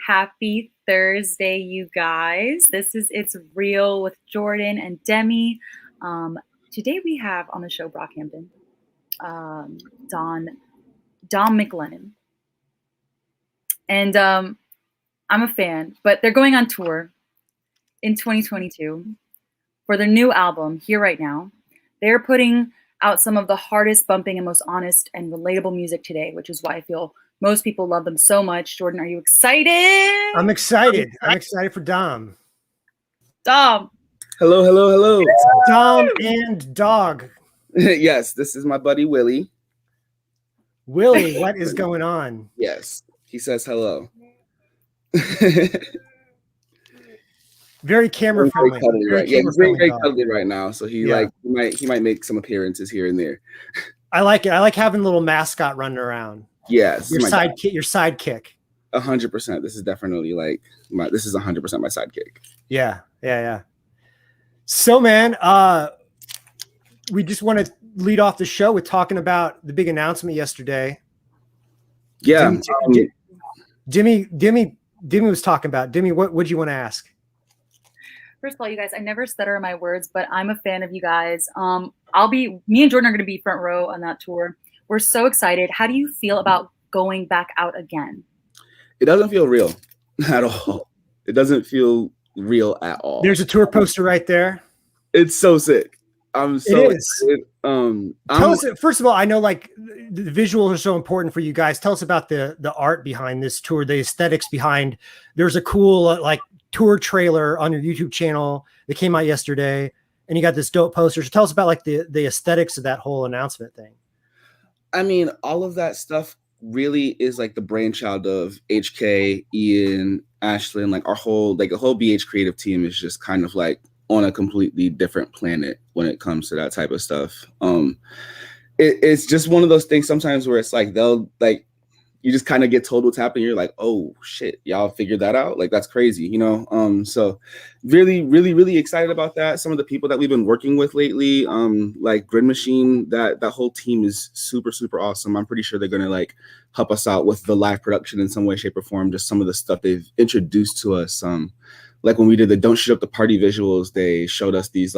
Happy Thursday, you guys. This is It's Real with Jordan and Demi. Today we have on the show Brockhampton, Dom McLennon. And I'm a fan, but they're going on tour in 2022 for their new album, Here Right Now. They're putting out some of the hardest bumping and most honest and relatable music today, which is why I feel most people love them so much. Jordan, are you excited? I'm excited. I'm excited for Dom. Dom. Hello. It's Dom and Dog. Yes, this is my buddy Willie. Willie, what is going on? Yes, he says hello. Very camera friendly. He's very cuddly right now, so he might make some appearances here and there. I like it. I like having a little mascot running around. Yes, your sidekick. 100%. This is definitely this is 100% my sidekick. Yeah. So, man, we just want to lead off the show with talking about the big announcement yesterday. Yeah, Demi was talking about. Demi, what would you want to ask? First of all, you guys, I never stutter in my words, but I'm a fan of you guys. Me and Jordan are going to be front row on that tour. We're so excited. How do you feel about going back out again? It doesn't feel real at all. It doesn't feel real at all. There's a tour poster right there. It's so sick. I'm so excited. Tell us, first of all, I know like the visuals are so important for you guys. Tell us about the art behind this tour, the aesthetics behind. There's a cool tour trailer on your YouTube channel that came out yesterday, and you got this dope poster. So tell us about like the aesthetics of that whole announcement thing. I mean, all of that stuff really is like the brainchild of HK, Ian, Ashlyn, like the whole BH creative team is just kind of like on a completely different planet when it comes to that type of stuff. It's just one of those things sometimes where it's like you just kind of get told what's happening. You're like, oh shit, y'all figured that out. Like, that's crazy, you know? So really excited about that. Some of the people that we've been working with lately, like Grid Machine, that whole team is super awesome. I'm pretty sure they're going to like help us out with the live production in some way, shape or form. Just some of the stuff they've introduced to us. Like when we did the Don't Shoot Up the Party visuals, they showed us these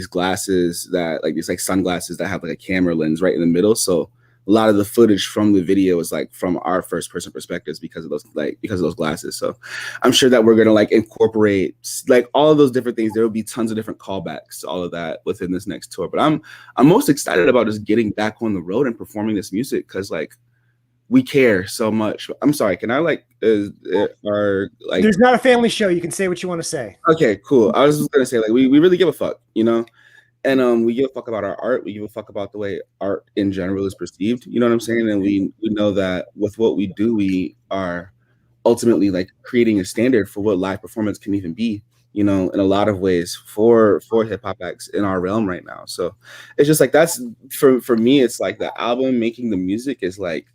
glasses these sunglasses that have like a camera lens right in the middle. So a lot of the footage from the video is like from our first person perspectives because of those glasses. So I'm sure that we're going to like incorporate like all of those different things. There will be tons of different callbacks to all of that within this next tour. But I'm most excited about just getting back on the road and performing this music because like we care so much. I'm sorry. Can I there's not a family show. You can say what you want to say. Okay, cool. I was just going to say like we really give a fuck, you know? And we give a fuck about our art. We give a fuck about the way art in general is perceived. You know what I'm saying? And we know that with what we do, we are ultimately like creating a standard for what live performance can even be, you know, in a lot of ways for hip hop acts in our realm right now. So it's just like that's for me, it's like the album, making the music is like,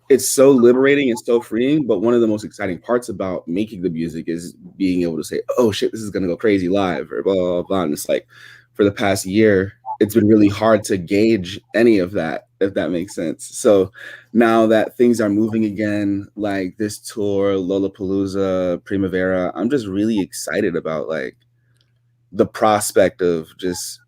it's so liberating and so freeing. But one of the most exciting parts about making the music is being able to say, oh shit, this is going to go crazy live or blah, blah, blah. And it's like, for the past year, it's been really hard to gauge any of that, if that makes sense. So now that things are moving again, like this tour, Lollapalooza, Primavera, I'm just really excited about like the prospect of just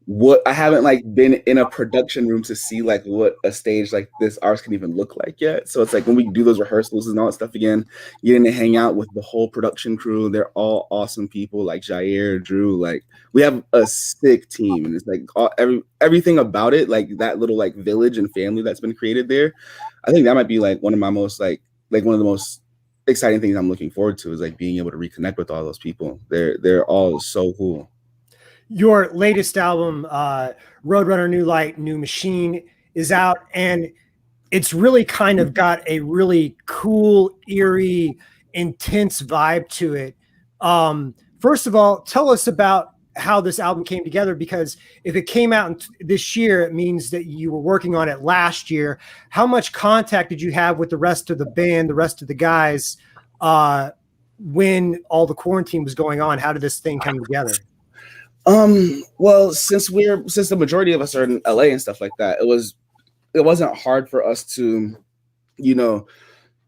what I haven't like been in a production room to see like what a stage like this ours can even look like yet. So it's like when we do those rehearsals and all that stuff again, getting to hang out with the whole production crew. They're all awesome people like Jair, Drew. Like we have a sick team, and it's like everything about it, like that little like village and family that's been created there. I think that might be like one of my most like one of the most exciting things I'm looking forward to is like being able to reconnect with all those people. They're all so cool. Your latest album, Roadrunner, New Light, New Machine, is out, and it's really kind of got a really cool, eerie, intense vibe to it. First of all, tell us about how this album came together, because if it came out this year, it means that you were working on it last year. How much contact did you have with the rest of the band, the rest of the guys, when all the quarantine was going on? How did this thing come together? Well, since the majority of us are in LA and stuff like that, it wasn't hard for us to, you know,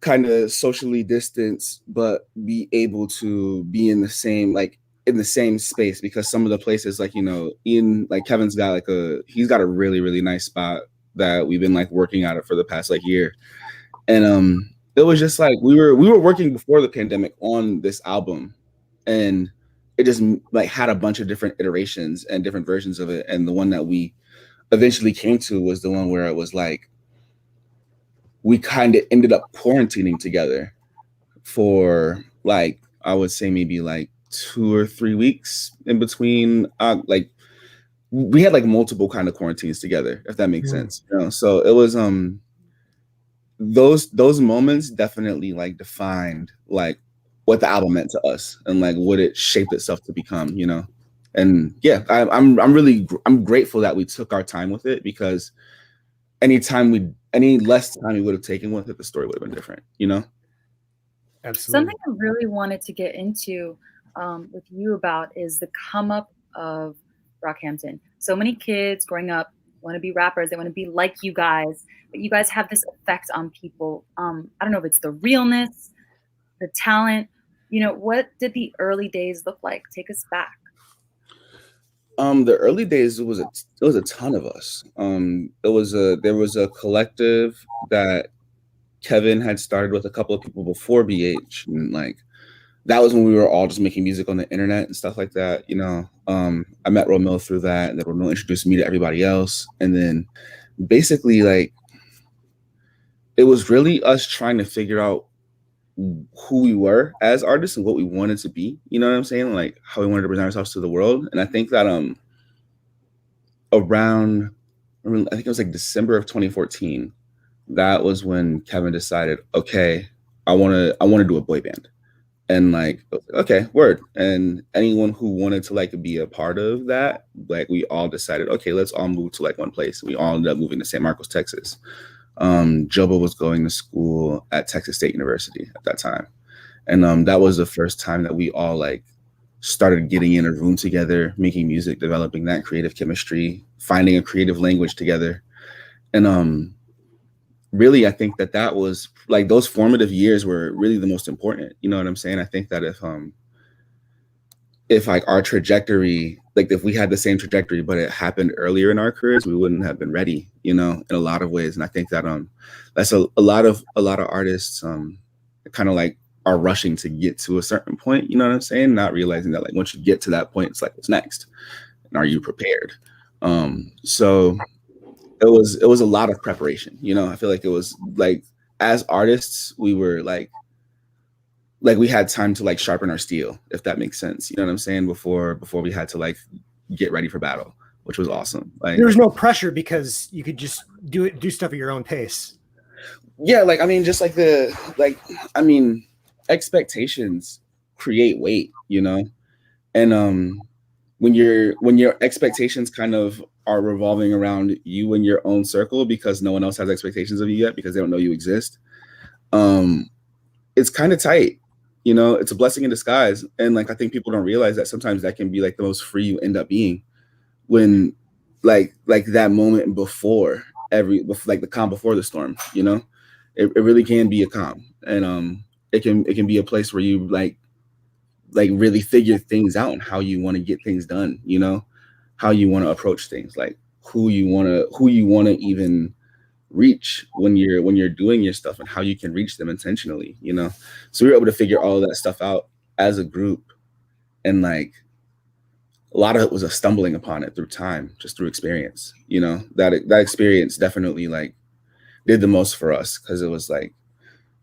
kind of socially distance, but be able to be in the same space, because some of the places, like, you know, Ian, like Kevin's got he's got a really, really nice spot that we've been like working at it for the past like year. And it was just like we were working before the pandemic on this album, and it just like had a bunch of different iterations and different versions of it. And the one that we eventually came to was the one where it was like we kind of ended up quarantining together for like, I would say maybe like 2 or 3 weeks in between. Like we had like multiple kind of quarantines together, if that makes sense. You know? So it was those moments definitely like defined like what the album meant to us and like what it shaped itself to become, you know. And yeah, I'm grateful that we took our time with it, because any less time we would have taken with it, the story would have been different, you know. Absolutely. Something I really wanted to get into with you about is the come up of Brockhampton. So many kids growing up want to be rappers. They want to be like you guys, but you guys have this effect on people. I don't know if it's the realness, the talent. You know, what did the early days look like? Take us back. The early days, it was a ton of us. There was a collective that Kevin had started with a couple of people before BH, and like that was when we were all just making music on the internet and stuff like that, you know. I met Romil through that, and then Romil introduced me to everybody else, and then basically like it was really us trying to figure out who we were as artists and what we wanted to be, you know what I'm saying, like how we wanted to present ourselves to the world. And I think that around, I think it was like December of 2014, that was when Kevin decided, okay, I want to do a boy band. And like, okay, word. And anyone who wanted to like be a part of that, like we all decided, okay, let's all move to like one place. We all ended up moving to San Marcos, Texas. Joba was going to school at Texas State University at that time. And that was the first time that we all like started getting in a room together, making music, developing that creative chemistry, finding a creative language together. And really, I think that was like those formative years were really the most important. You know what I'm saying? I think that if like our trajectory, like if we had the same trajectory, but it happened earlier in our careers, we wouldn't have been ready, you know, in a lot of ways. And I think that that's a lot of artists kind of like are rushing to get to a certain point, you know what I'm saying? Not realizing that like once you get to that point, it's like, what's next? And are you prepared? So it was a lot of preparation, you know. I feel like it was like, as artists, we were like we had time to like sharpen our steel, if that makes sense. You know what I'm saying? Before we had to like get ready for battle, which was awesome. Like there was no pressure because you could just do stuff at your own pace. Yeah, like I mean, just like expectations create weight, you know. And when your expectations kind of are revolving around you and your own circle, because no one else has expectations of you yet because they don't know you exist, it's kind of tight, you know. It's a blessing in disguise. And like I think people don't realize that sometimes that can be like the most free you end up being, when like that moment before like the calm before the storm, you know. It really can be a calm. And it can be a place where you like really figure things out and how you want to get things done, you know, how you want to approach things, like who you want to even reach when you're doing your stuff, and how you can reach them intentionally, you know. So we were able to figure all of that stuff out as a group, and like a lot of it was a stumbling upon it through time, just through experience, you know. That experience definitely like did the most for us, because it was like,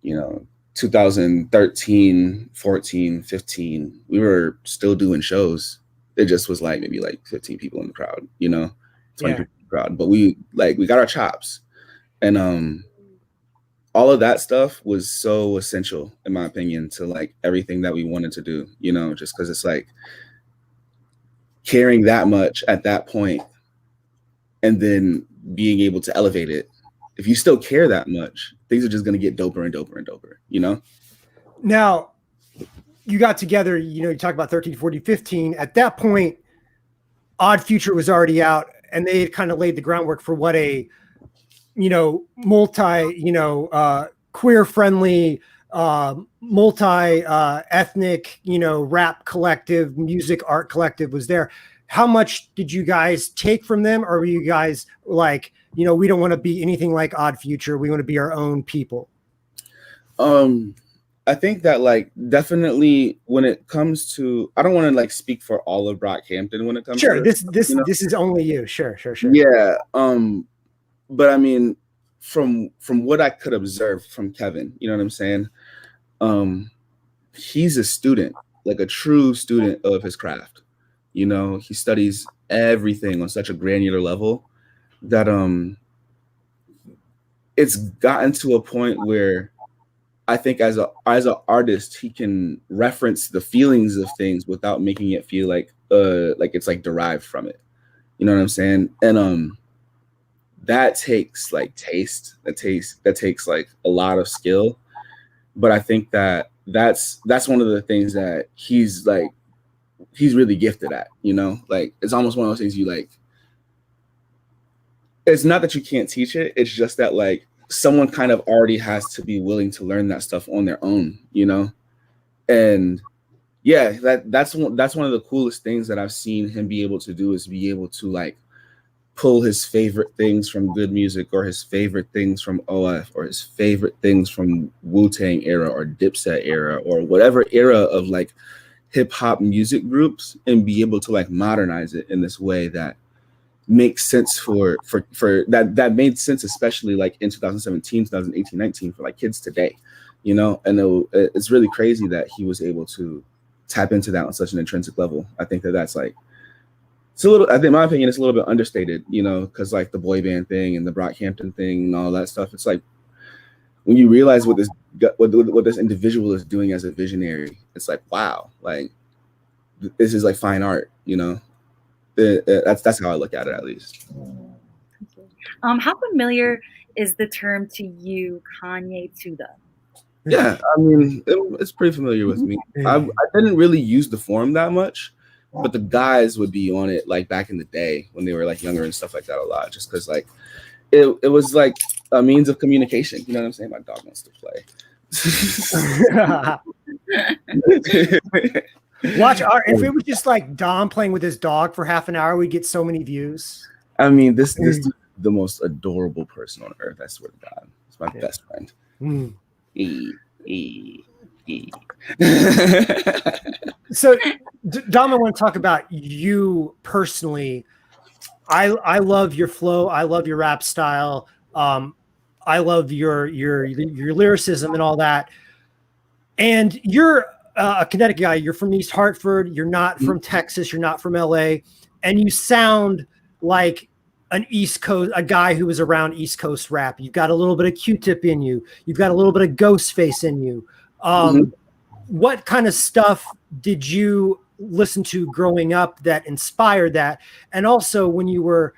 you know, 2013, 14, 15, we were still doing shows. It just was like maybe like 15 people in the crowd, you know, 20 people in the crowd. But we got our chops. And all of that stuff was so essential, in my opinion, to like everything that we wanted to do, you know, just because it's like caring that much at that point and then being able to elevate it. If you still care that much, things are just going to get doper and doper and doper, you know? Now, you got together, you know, you talk about 13, 14, 15. At that point, Odd Future was already out, and they had kind of laid the groundwork for what a, you know, multi, you know, queer friendly, multi ethnic, rap collective, music art collective was there. How much did you guys take from them? Or were you guys like, we don't want to be anything like Odd Future. We want to be our own people. I think that like definitely when it comes to, I don't want to like speak for all of Brockhampton when it comes to this is only you. Sure. Yeah. But I mean, from what I could observe from Kevin, you know what I'm saying? He's a student, like a true student of his craft. He studies everything on such a granular level that it's gotten to a point where I think as an artist, he can reference the feelings of things without making it feel like it's like derived from it. You know what I'm saying? And that takes like taste. That takes like a lot of skill. But I think that that's one of the things that he's really gifted at. Like it's almost one of those things you like. It's not that you can't teach it. It's just that like someone kind of already has to be willing to learn that stuff on their own, and yeah, that's one of the coolest things that I've seen him be able to do, is be able to like pull his favorite things from good music, or his favorite things from OF, or his favorite things from Wu-Tang era or Dipset era or whatever era of like hip hop music groups, and be able to like modernize it in this way that makes sense for that made sense, especially like in 2017, 2018, 19 for like kids today, and it's really crazy that he was able to tap into that on such an intrinsic level. I think that's like, it's a little, I think in my opinion, it's a little bit understated, because like the boy band thing and the Brockhampton thing and all that stuff, it's like when you realize what this individual is doing as a visionary, it's like, wow, like this is like fine art, That's how I look at it, at least. How familiar is the term to you, Kanye Tuda? Yeah, I mean, it's pretty familiar with me. I didn't really use the form that much, but the guys would be on it like back in the day when they were like younger and stuff like that a lot, just because like it was like a means of communication. You know what I'm saying? My dog wants to play. If it was just like Dom playing with his dog for half an hour, we'd get so many views. I mean, this is the most adorable person on earth. I swear to God, it's my best friend. So, Dom, I want to talk about you personally. I love your flow. I love your rap style. I love your lyricism and all that. And you're a Connecticut guy. You're from East Hartford. You're not from Texas. You're not from LA. And you sound like an East Coast, a guy who was around East Coast rap. You've got a little bit of Q-Tip in you. You've got a little bit of Ghostface in you. What kind of stuff did you listen to growing up that inspired that? And also when you were,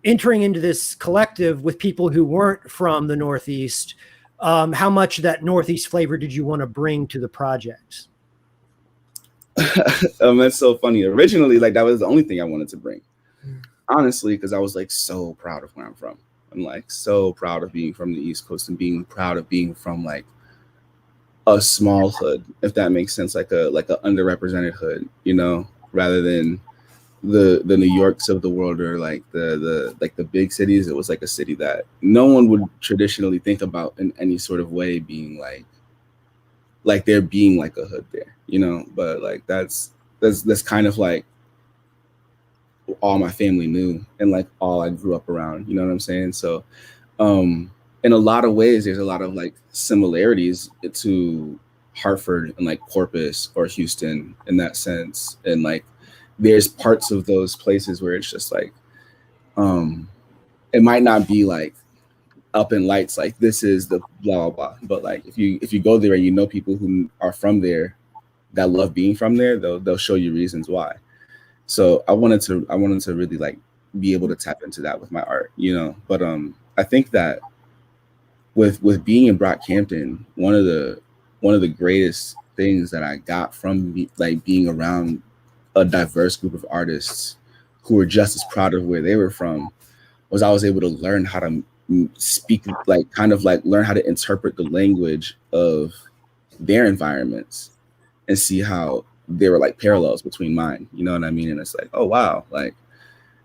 entering into this collective with people who weren't from the Northeast, how much of that Northeast flavor did you want to bring to the project? That's so funny. Originally, like that was the only thing I wanted to bring, honestly, because I was like so proud of where I'm from. I'm like so proud of being from the East Coast and being proud of being from like a small hood, if that makes sense, like a underrepresented hood, rather than the New Yorks of the world, or like the big cities. It was like a city that no one would traditionally think about in any sort of way being like there being like a hood there, but like that's kind of like all my family knew and like all I grew up around, you know what I'm saying? So in a lot of ways there's a lot of like similarities to Hartford and like Corpus or Houston in that sense, and like there's parts of those places where it's just like it might not be like up in lights like this is the blah blah blah, but like if you go there and people who are from there that love being from there, they'll show you reasons why. So I wanted to really like be able to tap into that with my art, but I think that with being in Brockhampton, one of the greatest things that I got from like being around a diverse group of artists who were just as proud of where they were from was I was able to learn how to speak, like kind of like learn how to interpret the language of their environments and see how there were like parallels between mine, you know what I mean? And it's like, oh wow, like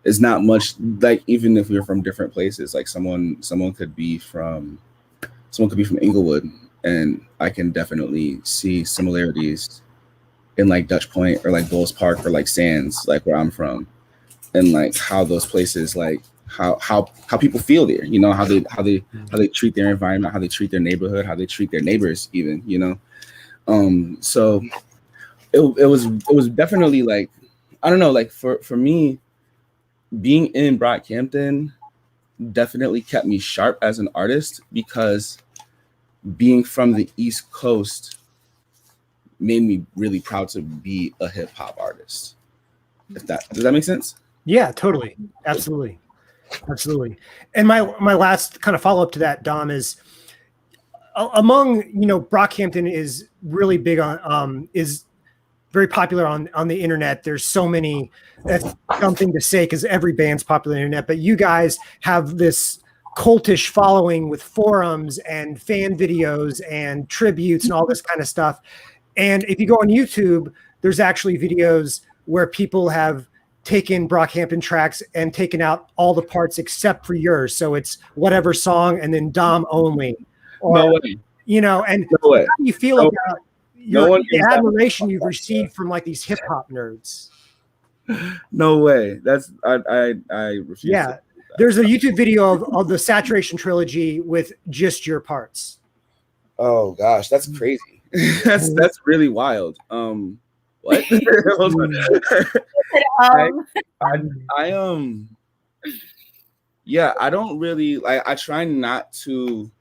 it's not much, like even if we were from different places, like someone could be from Inglewood, and I can definitely see similarities in like Dutch Point or like Bulls Park or like Sands, like where I'm from, and like how those places, like how people feel there, you know, how they treat their environment, how they treat their neighborhood, how they treat their neighbors even, you know. So it was definitely like, I don't know, like for me, being in Brockhampton definitely kept me sharp as an artist, because being from the East Coast made me really proud to be a hip hop artist. Does that make sense? Yeah, totally. Absolutely. And my last kind of follow up to that, Dom, is among, you know, Brockhampton is really big on is very popular on the internet. There's so many, that's something to say because every band's popular on the internet, but you guys have this cultish following with forums and fan videos and tributes and all this kind of stuff. And if you go on YouTube, there's actually videos where people have taken Brockhampton tracks and taken out all the parts except for yours. So it's whatever song and then Dom only. Or, no way. You know, and no way. how do you feel about the admiration you've received from like these hip hop nerds? No way. That's I refuse. Yeah. There's a YouTube video of the Saturation Trilogy with just your parts. Oh gosh, that's crazy. that's really wild. What? Hold on. Yeah, I don't really like, I try not to,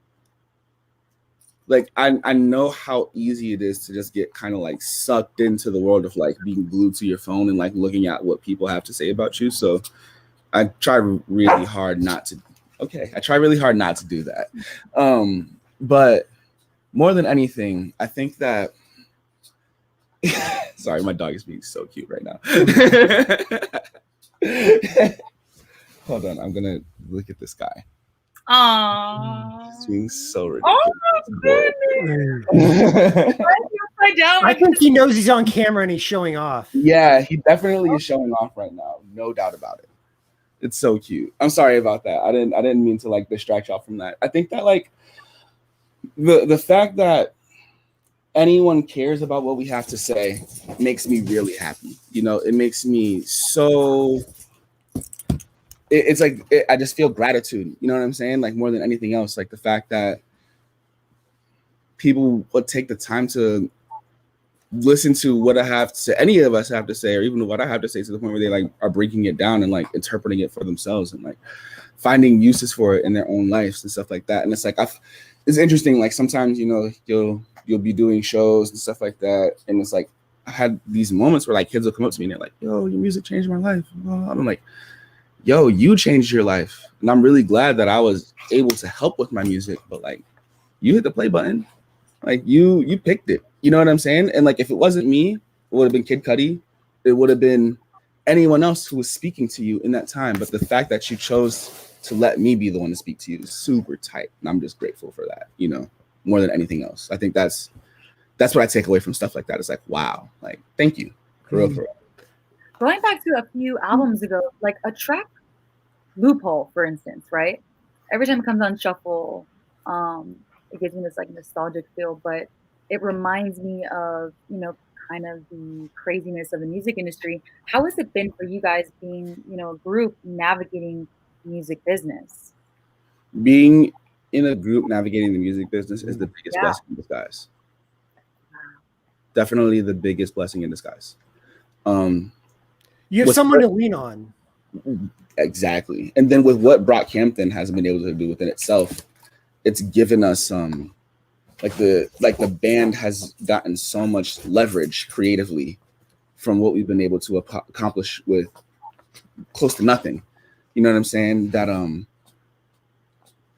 like, I know how easy it is to just get kind of like sucked into the world of like being glued to your phone and like looking at what people have to say about you. So I try really hard not to do that. But more than anything, I think that sorry, my dog is being so cute right now. Hold on, I'm gonna look at this guy. Aww. He's being so ridiculous. Oh my goodness. I think he knows he's on camera and he's showing off. Yeah, he definitely is showing off right now. No doubt about it. It's so cute. I'm sorry about that. I didn't mean to like distract y'all from that. I think that like the fact that anyone cares about what we have to say makes me really happy. You know, it makes me so. It's like I just feel gratitude. You know what I'm saying? Like more than anything else, like the fact that people would take the time to listen to what I have to, any of us have to say, or even what I have to say, to the point where they like are breaking it down and like interpreting it for themselves and like finding uses for it in their own lives and stuff like that. And it's like it's interesting. Like sometimes, you know, you'll be doing shows and stuff like that, and it's like I had these moments where like kids will come up to me and they're like, "Yo, your music changed my life." I'm like, "Yo, you changed your life," and I'm really glad that I was able to help with my music. But like, you hit the play button, like you picked it. You know what I'm saying? And like, if it wasn't me, it would have been Kid Cudi. It would have been anyone else who was speaking to you in that time. But the fact that you chose to let me be the one to speak to you is super tight, and I'm just grateful for that. You know, more than anything else. I think that's what I take away from stuff like that. It's like, wow, like thank you, for real, for real. Going back to a few albums ago, like a track Loophole, for instance, right? Every time it comes on shuffle, it gives me this like nostalgic feel, but it reminds me of, you know, kind of the craziness of the music industry. How has it been for you guys being, you know, a group navigating music business? Being in a group navigating the music business is the biggest blessing in disguise. Wow. Definitely the biggest blessing in disguise. You have someone to lean on. Exactly. And then with what Brockhampton has been able to do within itself, it's given us like the band has gotten so much leverage creatively from what we've been able to accomplish with close to nothing. You know what I'm saying? That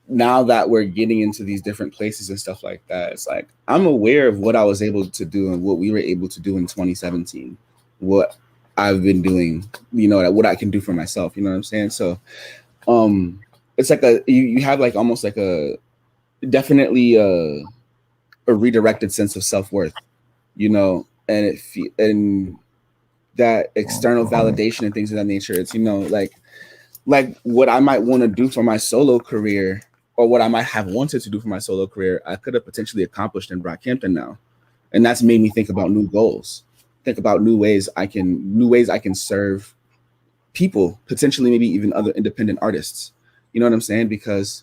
now that we're getting into these different places and stuff like that, it's like I'm aware of what I was able to do and what we were able to do in 2017. What I've been doing, you know, what I can do for myself, you know what I'm saying? So it's like you have like almost like a definitely a redirected sense of self-worth, you know, and and that external validation and things of that nature. It's, you know, like what I might want to do for my solo career, or what I might have wanted to do for my solo career, I could have potentially accomplished in Brockhampton now. And that's made me think about new goals, think about new ways I can serve people, potentially maybe even other independent artists. You know what I'm saying? Because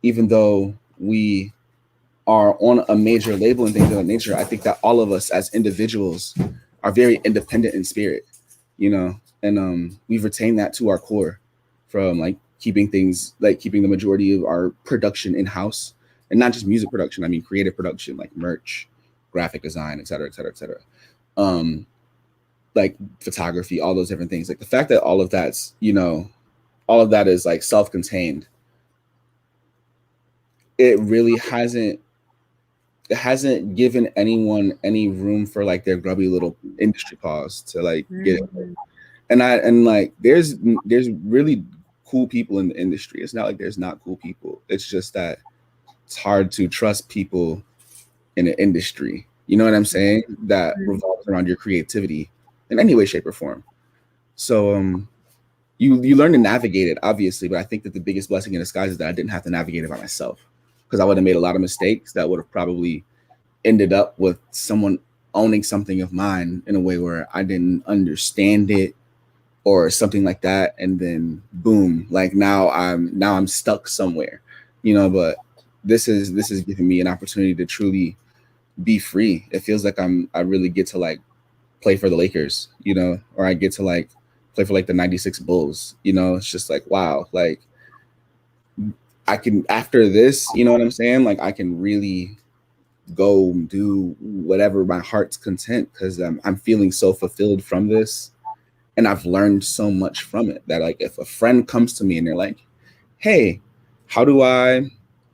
even though we are on a major label and things of that nature, I think that all of us as individuals are very independent in spirit, you know, and we've retained that to our core from like keeping the majority of our production in-house, and not just music production. I mean, creative production, like merch, graphic design, et cetera, et cetera, et cetera. Like photography, all those different things. Like the fact that all of that's, you know, all of that is like self-contained. It really hasn't given anyone any room for like their grubby little industry paws to like get it. And like there's really cool people in the industry. It's not like there's not cool people. It's just that it's hard to trust people in an industry, you know what I'm saying, that revolves around your creativity in any way, shape, or form. So you learn to navigate it, obviously, but I think that the biggest blessing in disguise is that I didn't have to navigate it by myself, because I would have made a lot of mistakes that would have probably ended up with someone owning something of mine in a way where I didn't understand it or something like that, and then boom, like now I'm stuck somewhere, you know. But this is giving me an opportunity to truly be free. It feels like I really get to like play for the Lakers, you know, or I get to like play for like the 96 Bulls, you know. It's just like, wow, like I can, after this, you know what I'm saying, like I can really go do whatever my heart's content, because I'm feeling so fulfilled from this, and I've learned so much from it that like if a friend comes to me and they're like, hey, how do I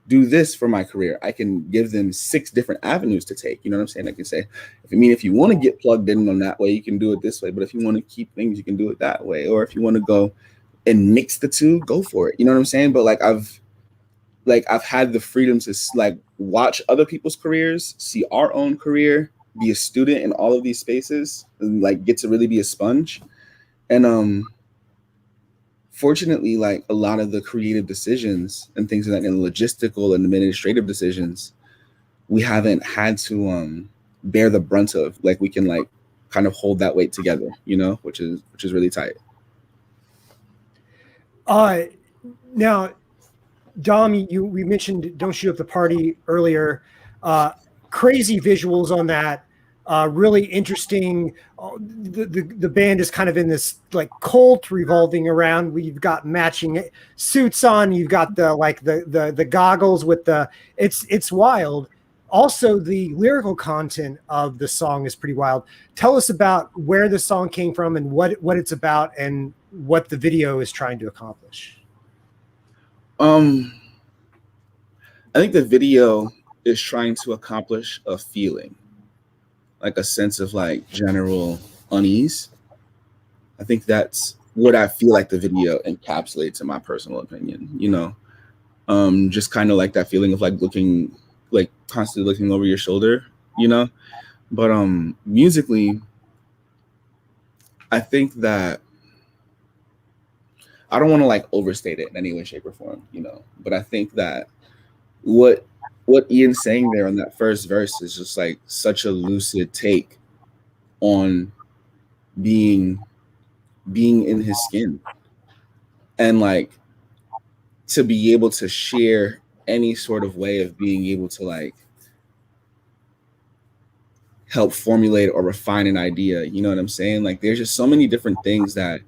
do this for my career, I can give them 6 different avenues to take. You know what I'm saying? I can say, if you want to get plugged in on that way, you can do it this way. But if you want to keep things, you can do it that way. Or if you want to go and mix the two, go for it. You know what I'm saying? But like I've had the freedom to like watch other people's careers, see our own career, be a student in all of these spaces, and like get to really be a sponge. And fortunately, like a lot of the creative decisions and things like that, and logistical and administrative decisions, we haven't had to bear the brunt of. Like we can like kind of hold that weight together, you know, which is really tight. Now, Dom, we mentioned Don't Shoot Up the Party earlier. Crazy visuals on that. Really interesting. The band is kind of in this like cult revolving around. We've got matching suits on. You've got the goggles with the. It's wild. Also, the lyrical content of the song is pretty wild. Tell us about where the song came from and what it's about and what the video is trying to accomplish. I think the video is trying to accomplish a feeling, like a sense of like general unease. I think that's what I feel like the video encapsulates, in my personal opinion, you know. Just kind of like that feeling of like looking, like constantly looking over your shoulder, you know. But musically, I think that I don't want to like overstate it in any way, shape, or form, you know. But I think that what Ian's saying there on that first verse is just like such a lucid take on being in his skin, and like to be able to share any sort of way of being able to like help formulate or refine an idea. You know what I'm saying? Like there's just so many different things that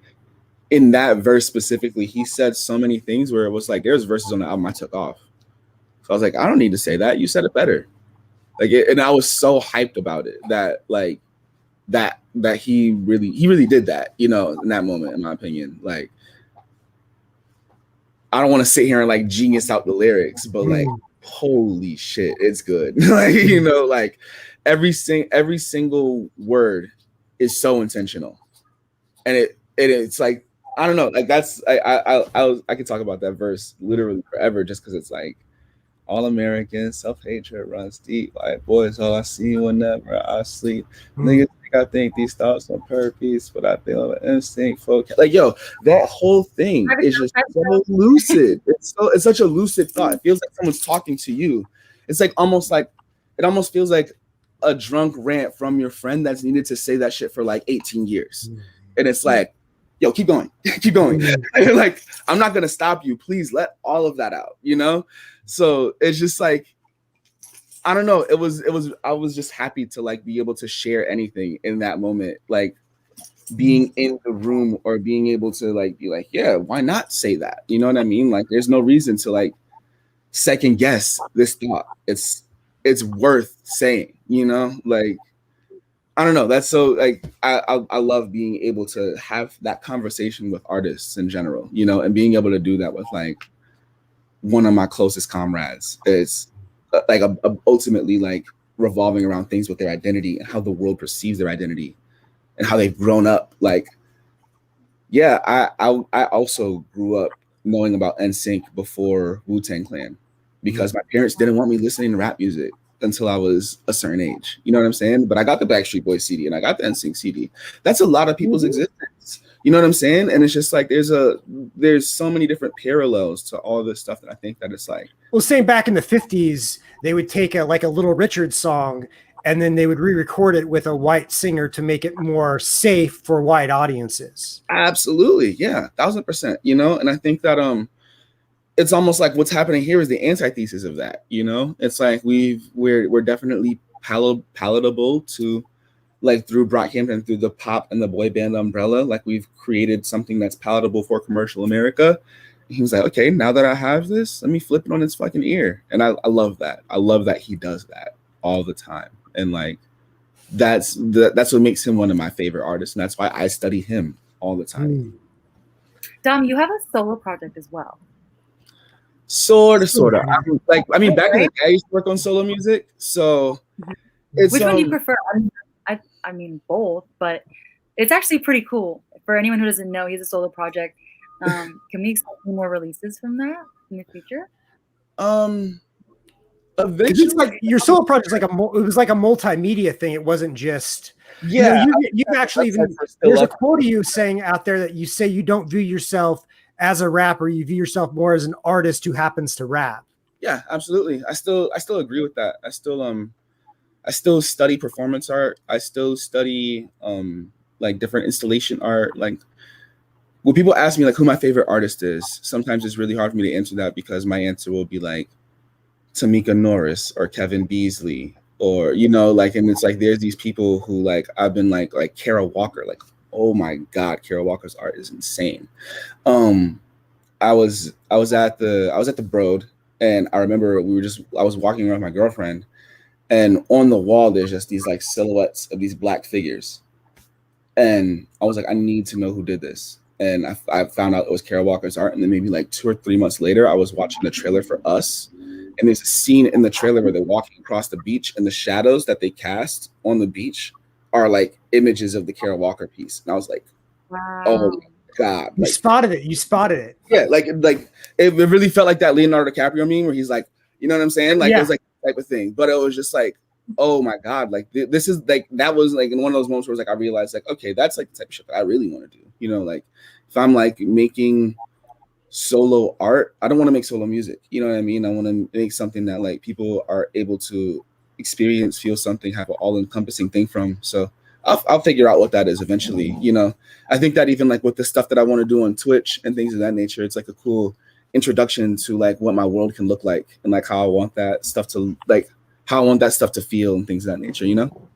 in that verse specifically, he said so many things where it was like there's verses on the album I took off. So I was like, I don't need to say that. You said it better. Like, and I was so hyped about it that like that he really did that, you know, in that moment, in my opinion. Like, I don't want to sit here and like genius out the lyrics, but like, holy shit, it's good. Like, you know, like every single word is so intentional, and it's like I don't know. Like that's I could talk about that verse literally forever, just because it's like all American self-hatred runs deep. Like boys, all I see whenever I sleep. Niggas think I think these thoughts on purpose, but I feel an instinct for like yo, that whole thing is just so lucid. It's such a lucid thought. It feels like someone's talking to you. It's like it almost feels like a drunk rant from your friend that's needed to say that shit for like 18 years. And it's like, yo, keep going, keep going. Like, I'm not gonna stop you. Please let all of that out, you know? So it's just like, I don't know. I was just happy to like be able to share anything in that moment, like being in the room or being able to like be like, yeah, why not say that? You know what I mean? Like, there's no reason to like second guess this thought. It's worth saying, you know? Like, I don't know. That's so like I love being able to have that conversation with artists in general, you know, and being able to do that with like one of my closest comrades. Is like ultimately like revolving around things with their identity and how the world perceives their identity and how they've grown up. Like, yeah, I also grew up knowing about NSYNC before Wu-Tang Clan because my parents didn't want me listening to rap music until I was a certain age. You know what I'm saying? But I got the Backstreet Boys CD and I got the NSYNC CD. That's a lot of people's existence. You know what I'm saying? And it's just like there's so many different parallels to all this stuff that I think that it's like. Well, saying back in the 50s, they would take a Little Richard song and then they would re-record it with a white singer to make it more safe for white audiences. Absolutely. Yeah, 1000%. You know, and I think that it's almost like what's happening here is the antithesis of that, you know? It's like we're definitely palatable to like through Brockhampton, through the pop and the boy band umbrella, like we've created something that's palatable for commercial America. And he was like, okay, now that I have this, let me flip it on its fucking ear. And I love that. I love that he does that all the time. And like, that's what makes him one of my favorite artists. And that's why I study him all the time. Dom, you have a solo project as well. Sort of. Back in the day, I used to work on solo music. So it's which one do you prefer? I mean both, but it's actually pretty cool. For anyone who doesn't know, he's a solo project. Can we expect more releases from that in the future? Eventually, it's like your solo project it was like a multimedia thing. It wasn't just you actually even there's a quote of you saying out there that you say you don't view yourself as a rapper, you view yourself more as an artist who happens to rap. Yeah, absolutely. I still agree with that. I still study performance art. I still study like different installation art. Like when people ask me like who my favorite artist is, sometimes it's really hard for me to answer that because my answer will be like Tamika Norris or Kevin Beasley or, you know, like, and it's like, there's these people who like, I've been like Kara Walker, like, oh my God, Kara Walker's art is insane. I was at the Broad and I remember I was walking around with my girlfriend and on the wall, there's just these like silhouettes of these black figures. And I was like, I need to know who did this. And I found out it was Kara Walker's art. And then maybe like 2 or 3 months later, I was watching the trailer for Us. And there's a scene in the trailer where they're walking across the beach and the shadows that they cast on the beach are like images of the Kara Walker piece. And I was like, wow. Oh my God. You spotted it. Yeah. Like it really felt like that Leonardo DiCaprio meme where he's like, you know what I'm saying? Like, It was like that type of thing, but it was just like, oh my God. Like this is like, that was like in one of those moments where like, I realized like, okay, that's like the type of shit that I really want to do. You know, like if I'm like making solo art, I don't want to make solo music. You know what I mean? I want to make something that like people are able to experience, feel something, have an all-encompassing thing from. So I'll figure out what that is eventually. You know, I think that even like with the stuff that I want to do on Twitch and things of that nature, it's like a cool introduction to like what my world can look like and like how I want that stuff to feel and things of that nature, you know?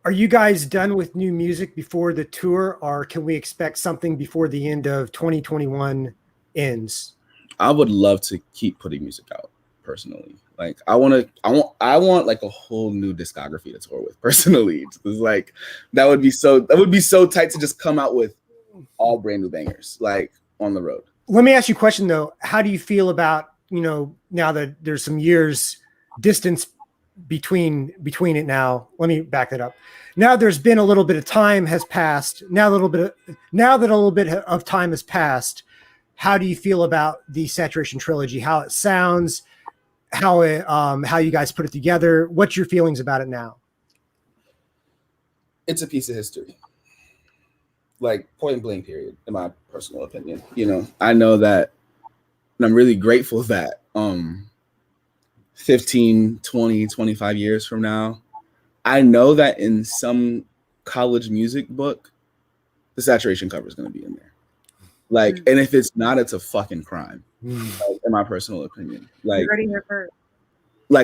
Are you guys done with new music before the tour, or can we expect something before the end of 2021 ends? I would love to keep putting music out personally. Like I want like a whole new discography to tour with personally. It's like that would be so tight to just come out with all brand new bangers like on the road. Let me ask you a question though. How do you feel about, you know, now that there's some years distance between it now. Let me back that up. Now there's been a little bit of time has passed. Now that a little bit of time has passed, how do you feel about the Saturation Trilogy? How it sounds, how you guys put it together? What's your feelings about it now? It's a piece of history. Like, point blank, period, in my personal opinion. You know, I know that, and I'm really grateful that 15, 20, 25 years from now, I know that in some college music book, the Saturation cover is going to be in there. Like, and if it's not, it's a fucking crime, like, in my personal opinion. Like,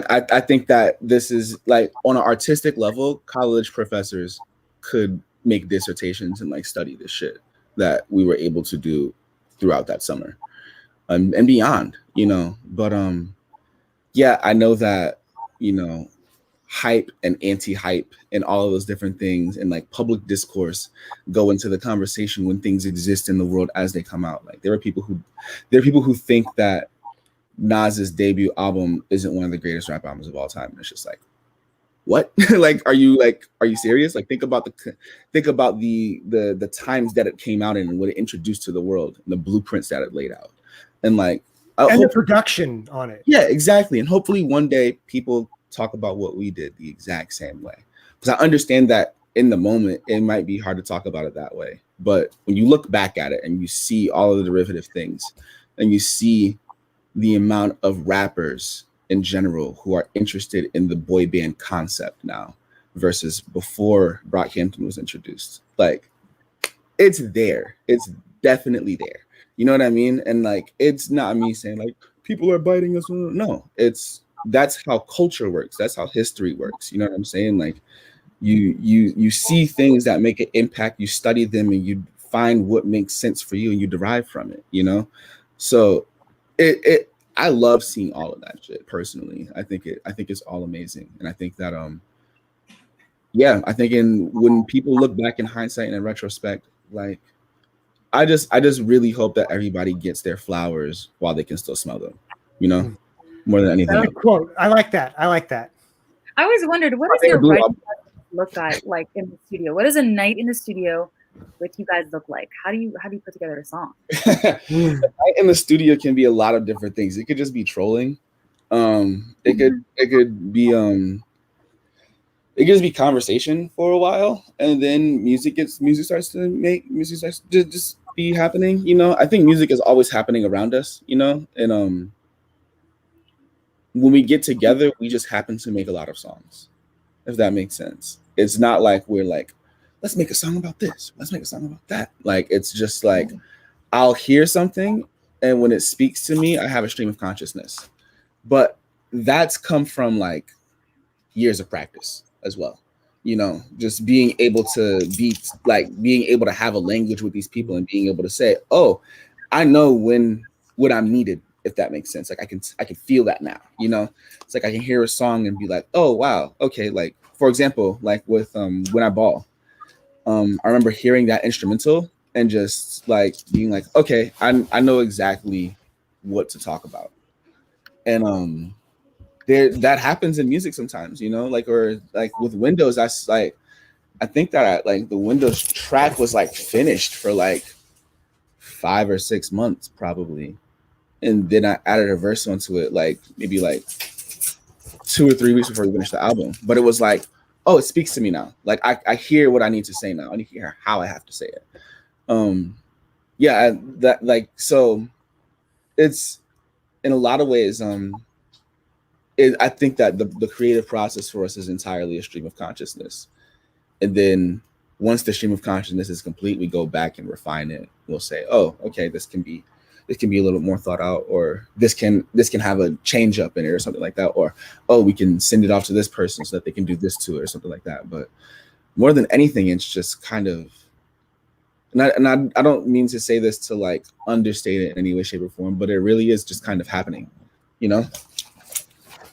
I think that this is, like, on an artistic level, college professors could make dissertations and, like, study this shit that we were able to do throughout that summer, and beyond, you know. But yeah, I know that, you know, hype and anti-hype and all of those different things and, like, public discourse go into the conversation when things exist in the world as they come out. Like, there are people who think that Nas's debut album isn't one of the greatest rap albums of all time. And it's just like, what? Like, are you serious? Like, think about the times that it came out in and what it introduced to the world and the blueprints that it laid out. And, like, and the production on it. Yeah, exactly. And hopefully one day people talk about what we did the exact same way. Because I understand that in the moment, it might be hard to talk about it that way. But when you look back at it and you see all of the derivative things and you see the amount of rappers in general who are interested in the boy band concept now versus before Brockhampton was introduced, like, it's there. It's definitely there. You know what I mean? And, like, it's not me saying, like, people are biting us. No, that's how culture works. That's how history works. You know what I'm saying? Like, you see things that make an impact, you study them, and you find what makes sense for you and you derive from it, you know? So I love seeing all of that shit personally. I think it's all amazing. And I think that yeah, I think when people look back in hindsight and in retrospect, like, I just really hope that everybody gets their flowers while they can still smell them, you know, more than anything. Quote. I like that. I always wondered, what does your writing look like in the studio? What does a night in the studio with you guys look like? How do you put together a song? In the studio can be a lot of different things. It could just be trolling. It could be conversation for a while, and then music starts to just be happening. You know, I think music is always happening around us. You know, and when we get together, we just happen to make a lot of songs, if that makes sense. It's not like we're like, let's make a song about this, let's make a song about that. Like, it's just like, I'll hear something, and when it speaks to me, I have a stream of consciousness. But that's come from, like, years of practice as well. You know, just being able to have a language with these people and being able to say, oh, I know when I'm needed, if that makes sense. Like, I can feel that now, you know. It's like I can hear a song and be like, oh wow, okay. Like, for example, like with When I Ball, I remember hearing that instrumental and just, like, being like, okay, I know exactly what to talk about. And that happens in music sometimes, you know, like, or like with Windows, I think that the Windows track was, like, finished for like 5 or 6 months probably. And then I added a verse onto it, like, maybe like 2 or 3 weeks before we finished the album. But it was like, oh, it speaks to me now. Like, I hear what I need to say now. I need to hear how I have to say it. Yeah, so it's, in a lot of ways, I think that the creative process for us is entirely a stream of consciousness. And then once the stream of consciousness is complete, we go back and refine it. We'll say, oh, okay, this can be a little bit more thought out, or this can have a change up in it or something like that. Or, oh, we can send it off to this person so that they can do this to it or something like that. But more than anything, it's just kind of, and I don't mean to say this to, like, understate it in any way, shape, or form, but it really is just kind of happening, you know?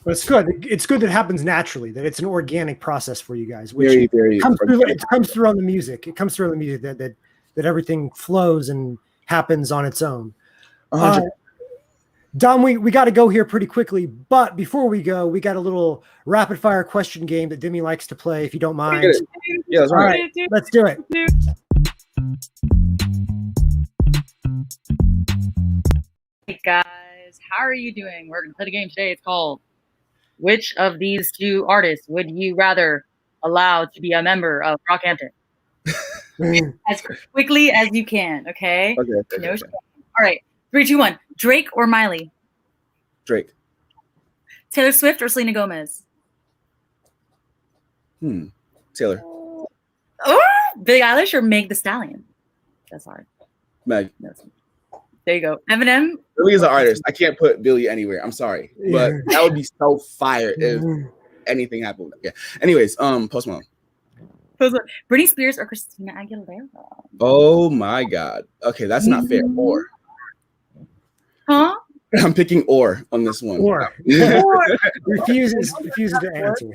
But it's good. It's good that it happens naturally, that it's an organic process for you guys. Which very it comes through on the music. It comes through on the music that everything flows and happens on its own. Dom, we got to go here pretty quickly, but before we go, we got a little rapid fire question game that Demi likes to play, if you don't mind. Yeah, that's All right. right, let's do it. Hey guys, how are you doing? We're gonna play the game today. It's called Which of these two artists would you rather allow to be a member of Brockhampton? As quickly as you can, okay? Okay. No shame. All right. 3, 2, 1. Drake or Miley? Drake. Taylor Swift or Selena Gomez? Taylor. Oh, Billie Eilish or Meg the Stallion? That's hard. Meg. There you go. Eminem. Billie is an artist. I can't put Billie anywhere. I'm sorry, but that would be so fire if anything happened. Yeah. Anyways, Post Malone. Britney Spears or Christina Aguilera? Oh my God. Okay, that's not fair. Or. Huh? I'm picking or on this one. Or. refuses to answer.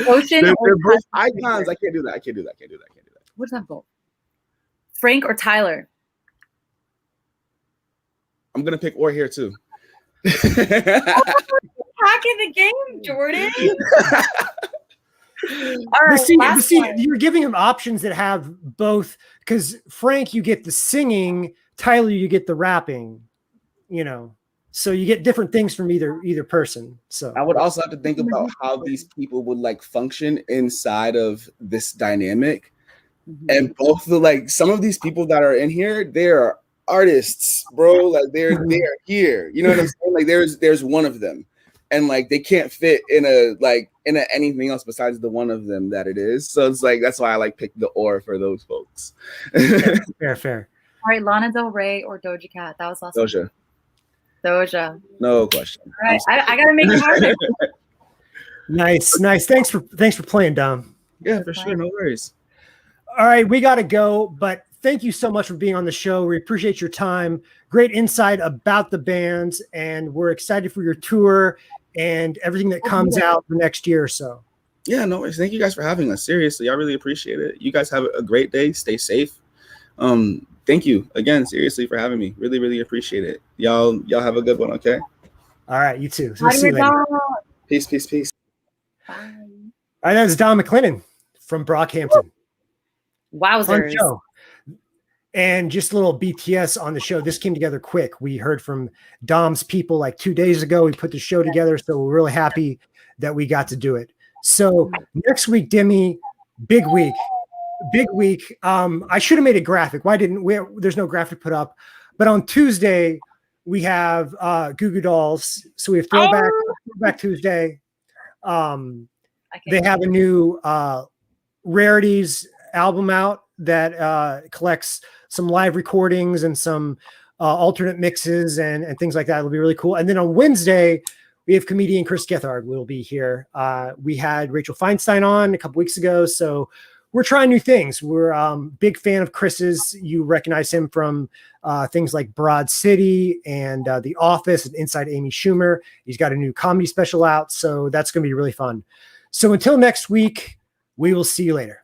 Ocean They're or both icons. I can't do that. What's that vote? Frank or Tyler? I'm gonna pick or here too. Hacking the game, Jordan. All right, see, you're giving him options that have both, because Frank, you get the singing, Tyler, you get the rapping, so you get different things from either person. So I would also have to think about how these people would like function inside of this dynamic. And both some of these people that are in here, they are artists, bro. Like they're here. You know what I'm saying? Like there's one of them. And like they can't fit in anything else besides the one of them that it is. So it's like that's why I picked the or for those folks. Fair. All right, Lana Del Rey or Doja Cat? That was last Doja. Doja. No question. All right, I gotta make it hard. Nice. Thanks for playing, Dom. Yeah, for sure. No worries. All right, we got to go, but thank you so much for being on the show. We appreciate your time. Great insight about the bands, and we're excited for your tour and everything that comes out the next year or so. Yeah, no worries. Thank you guys for having us. Seriously, I really appreciate it. You guys have a great day. Stay safe. Thank you again, seriously, for having me. Really, really appreciate it. Y'all have a good one, okay? All right, you too. So see you later. Peace. Bye. All right, that's Dom McLennon from Brockhampton. Wowzers. Fun show. And just a little BTS on the show. This came together quick. We heard from Dom's people 2 days ago. We put the show together, so we're really happy that we got to do it. So next week, Demi, big week. I should have made a graphic. Why didn't we? There's no graphic put up. But on Tuesday, we have Goo Goo Dolls. So we have Throwback Tuesday. They have a new Rarities album out that collects some live recordings and some alternate mixes and things like that. It'll be really cool. And then on Wednesday, we have comedian Chris Gethard will be here. We had Rachel Feinstein on a couple weeks ago, so we're trying new things. We're big fan of Chris's. You recognize him from things like Broad City and The Office and Inside Amy Schumer. He's got a new comedy special out, so that's going to be really fun. So until next week, we will see you later.